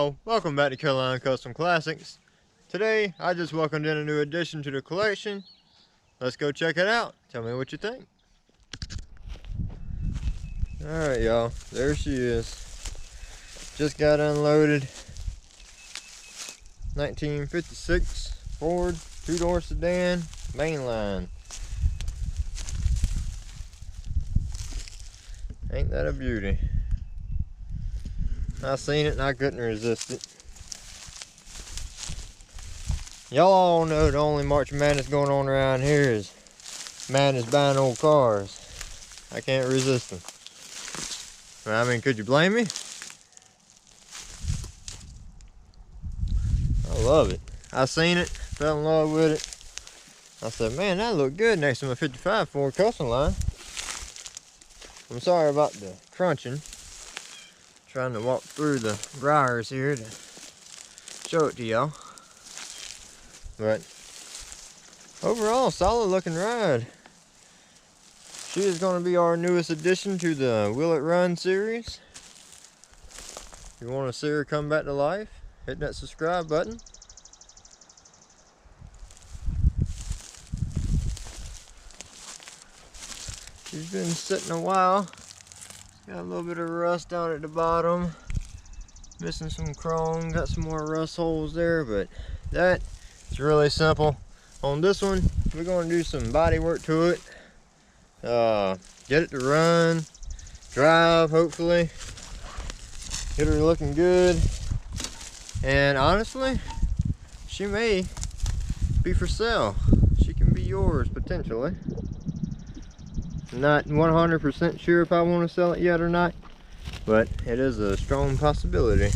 y'all, welcome back to Carolina Custom Classics. Today I just welcomed in a new addition to the collection. Let's go check it out. Tell me what you think. Alright y'all, there she is. Just got unloaded. 1956 Ford 2-door sedan, mainline. Ain't that a beauty? I seen it and I couldn't resist it. Y'all all know the only March Madness going on around here is madness buying old cars. I can't resist them. I mean, could you blame me? I love it. I seen it, fell in love with it. I said, man, that looked good next to my 55 Ford Custom line. I'm sorry about the crunching. Trying to walk through the briars here to show it to y'all. But overall, solid looking ride. She is going to be our newest addition to the Will It Run series. If you want to see her come back to life, hit that subscribe button. She's been sitting a while. Got a little bit of rust down at the bottom. Missing some chrome. Got some more rust holes there, but that is really simple. On this one, we're going to do some body work to it. Get it to run, drive, hopefully. Get her looking good. And honestly, she may be for sale. She can be yours, potentially. Not 100% sure if I want to sell it yet or not, but it is a strong possibility.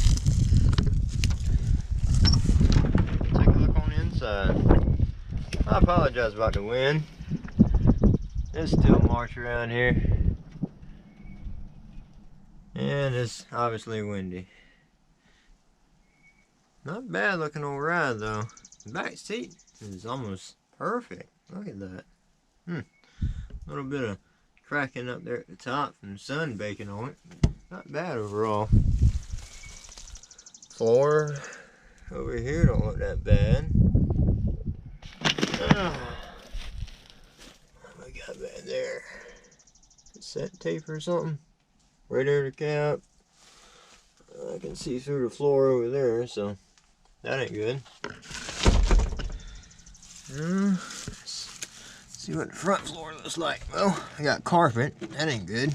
Take a look on the inside. I apologize about the wind. It's still March around here, and it's obviously windy. Not bad looking old ride though. The back seat is almost perfect. Look at that. A little bit of cracking up there at the top from the sun baking on it. Not bad overall. Floor over here don't look that bad. What we got back there? Cassette tape or something? Radiator cap. I can see through the floor over there, so that ain't good. See what the front floor looks like. Well, I got carpet. That ain't good.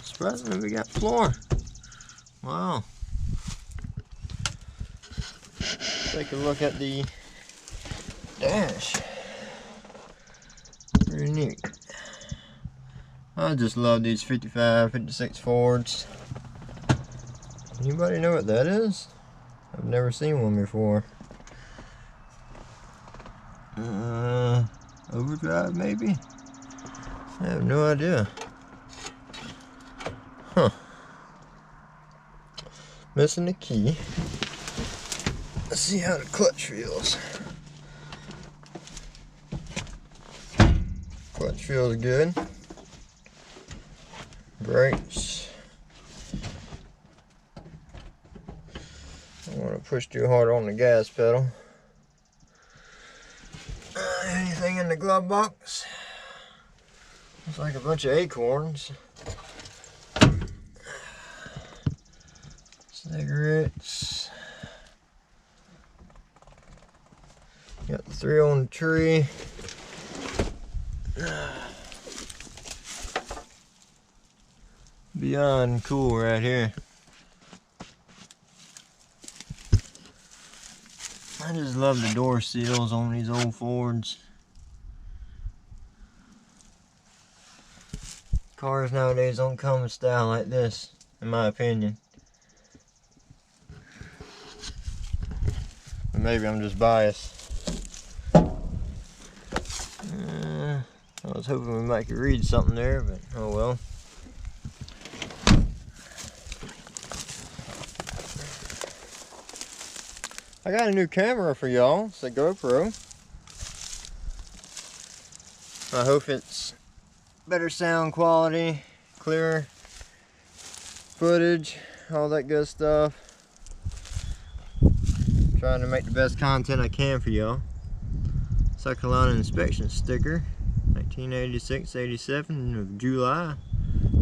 Surprisingly, we got floor. Wow. Take a look at the dash. Pretty neat. I just love these 55, 56 Fords. Anybody know what that is? I've never seen one before. Overdrive maybe? I have no idea. Huh. Missing the key. Let's see how the clutch feels. Clutch feels good. Brakes. I don't want to push too hard on the gas pedal. Anything in the glove box? Looks like a bunch of acorns. Cigarettes. Got the 3 on the tree. Beyond cool right here. I just love the door seals on these old Fords. Cars nowadays don't come in style like this, in my opinion. But maybe I'm just biased. I was hoping we might could read something there, but oh well. I got a new camera for y'all. It's a GoPro. I hope it's better sound quality, clearer footage. all that good stuff. Trying to make the best content I can for y'all. South Carolina inspection sticker, 1986-87 of July.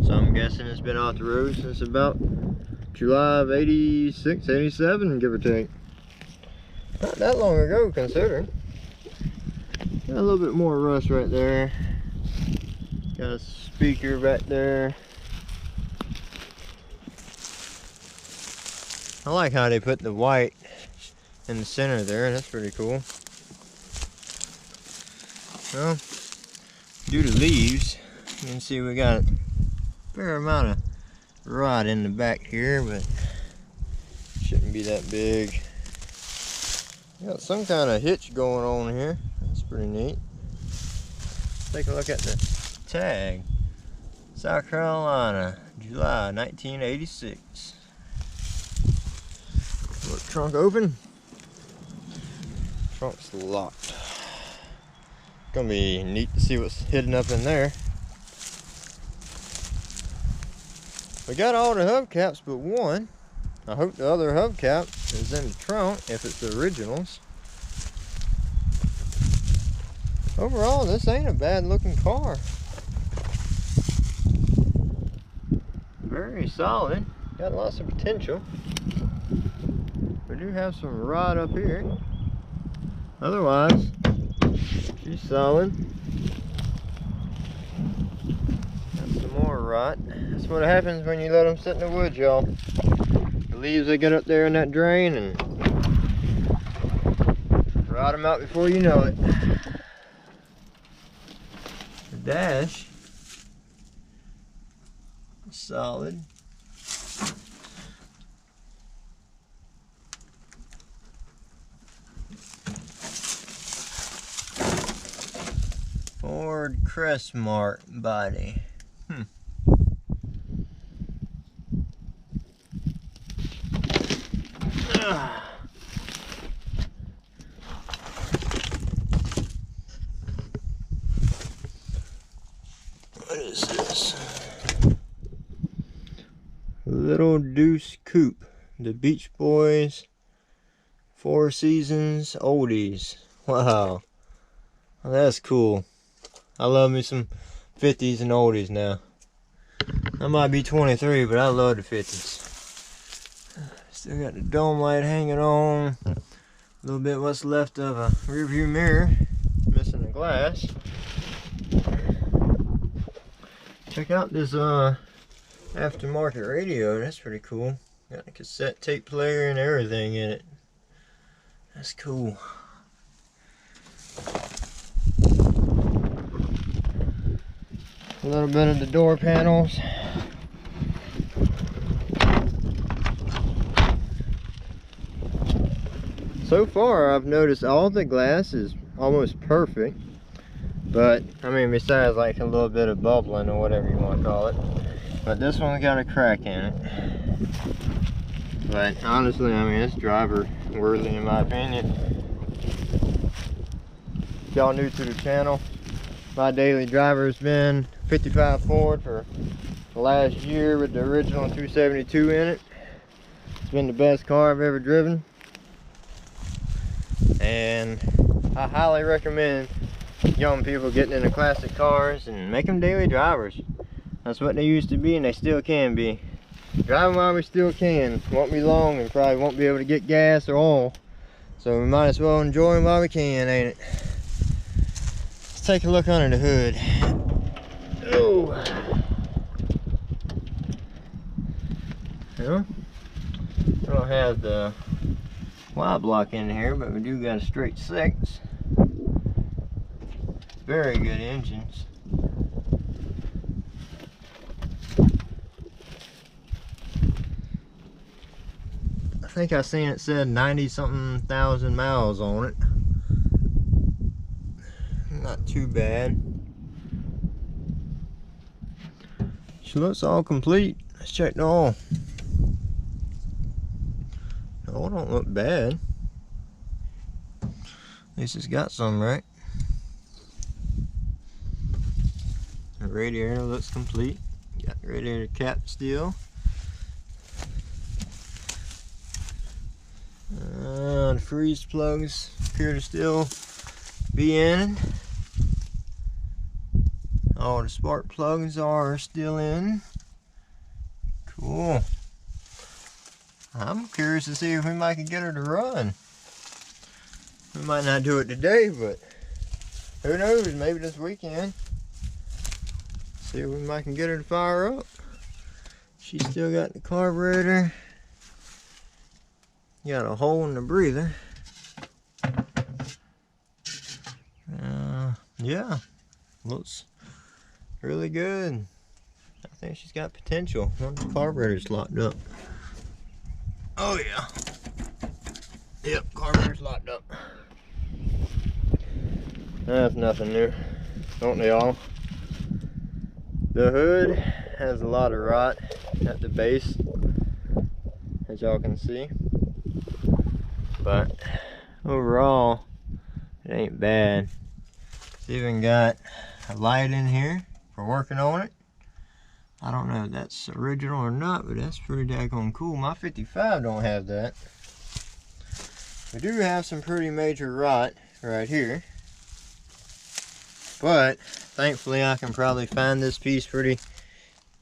So I'm guessing it's been off the road since about July of 86, 87, give or take. Not that long ago, considering. Got a little bit more rust right there. Got a speaker back there. I like how they put the white in the center there. That's pretty cool. Well, due to leaves, you can see we got a fair amount of rot in the back here, but shouldn't be that big. Got some kind of hitch going on here. That's pretty neat. Take a look at the tag. South Carolina, July 1986. Look, trunk open. Trunk's locked. Gonna be neat to see what's hidden up in there. We got all the hubcaps but one. I hope the other hubcap is in the trunk if it's the originals. Overall, this ain't a bad looking car. Very solid. Got lots of potential. We do have some rot up here. Otherwise, she's solid. Got some more rot. That's what happens when you let them sit in the woods, y'all. The leaves they get up there in that drain and rot them out before you know it. The dash is solid. Ford Crestmark body. What is this? Little Deuce Coupe. The Beach Boys 4 Seasons Oldies. Wow. Well, that's cool. I love me some 50s and oldies now. I might be 23, but I love the 50s. Still got the dome light hanging on. A little bit what's left of a rear view mirror. Missing the glass. Check out this aftermarket radio. That's pretty cool. Got a cassette tape player and everything in it. That's cool. A little bit of the door panels. So far I've noticed all the glass is almost perfect, but I mean besides like a little bit of bubbling or whatever you want to call it, but this one's got a crack in it. But honestly, I mean, it's driver worthy in my opinion. If y'all new to the channel, my daily driver has been 55 Ford for the last year with the original 272 in it. It's been the best car I've ever driven, and I highly recommend young people getting into classic cars and make them daily drivers. That's what they used to be, and they still can be. Driving while we still can. Won't be long and probably won't be able to get gas or oil, so we might as well enjoy them while we can, ain't it? Let's take a look under the hood. Oh, well, we don't have the Y block in here, but we do got a straight 6. Very good engines. I think I seen it said 90-something thousand miles on it. Not too bad. She looks all complete. Let's check the oil. The oil don't look bad. At least it's got some, right? The radiator looks complete. Got the radiator cap still. freeze plugs appear to still be in. All the spark plugs are still in. Cool. I'm curious to see if we might get her to run. We might not do it today, but who knows, maybe this weekend. See if we might get her to fire up. She's still got the carburetor. Got a hole in the breather. Yeah, looks really good. I think she's got potential. Once the carburetor's locked up. Oh yeah. Yep, carburetor's locked up. That's nothing new. Don't they all? The hood has a lot of rot at the base, as y'all can see. But overall, it ain't bad. It's even got a light in here for working on it. I don't know if that's original or not, but that's pretty daggone cool. My 55 don't have that. We do have some pretty major rot right here. But thankfully I can probably find this piece pretty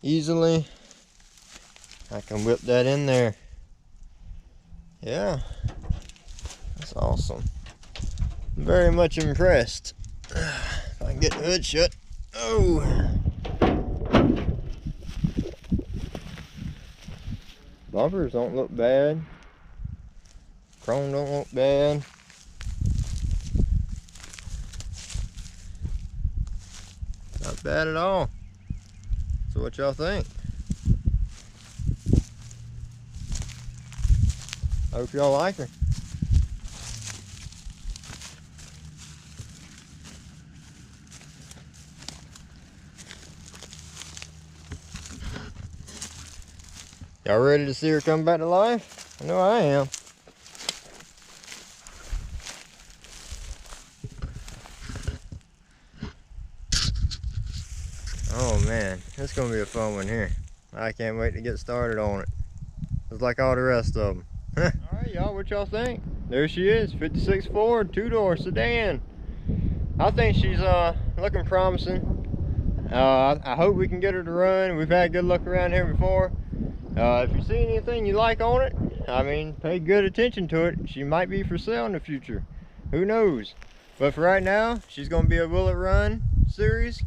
easily. I can whip that in there. Yeah, that's awesome. I'm very much impressed. If I can get the hood shut. Oh! Bumpers don't look bad. Chrome don't look bad. Not bad at all. So what y'all think? Hope y'all like her. Y'all ready to see her come back to life? I know I am. Oh man, it's gonna be a fun one here. I can't wait to get started on it. It's like all the rest of them. Alright y'all, what y'all think? There she is, 56 Ford, 2-door sedan. I think she's looking promising. I hope we can get her to run. We've had good luck around here before. If you see anything you like on it, I mean, pay good attention to it. She might be for sale in the future. Who knows? But for right now, she's going to be a will it run series.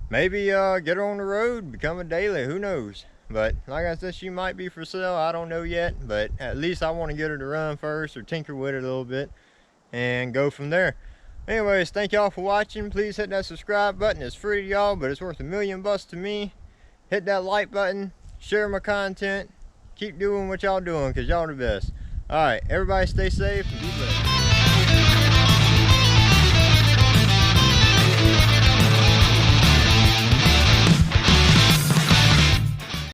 Maybe get her on the road, become a daily, who knows? But like I said, she might be for sale. I don't know yet, but at least I want to get her to run first or tinker with it a little bit and go from there. Anyways, thank y'all for watching. Please hit that subscribe button. It's free to y'all, but it's worth $1,000,000 to me. Hit that like button. Share my content. Keep doing what y'all doing because y'all the best. All right, everybody stay safe and be blessed.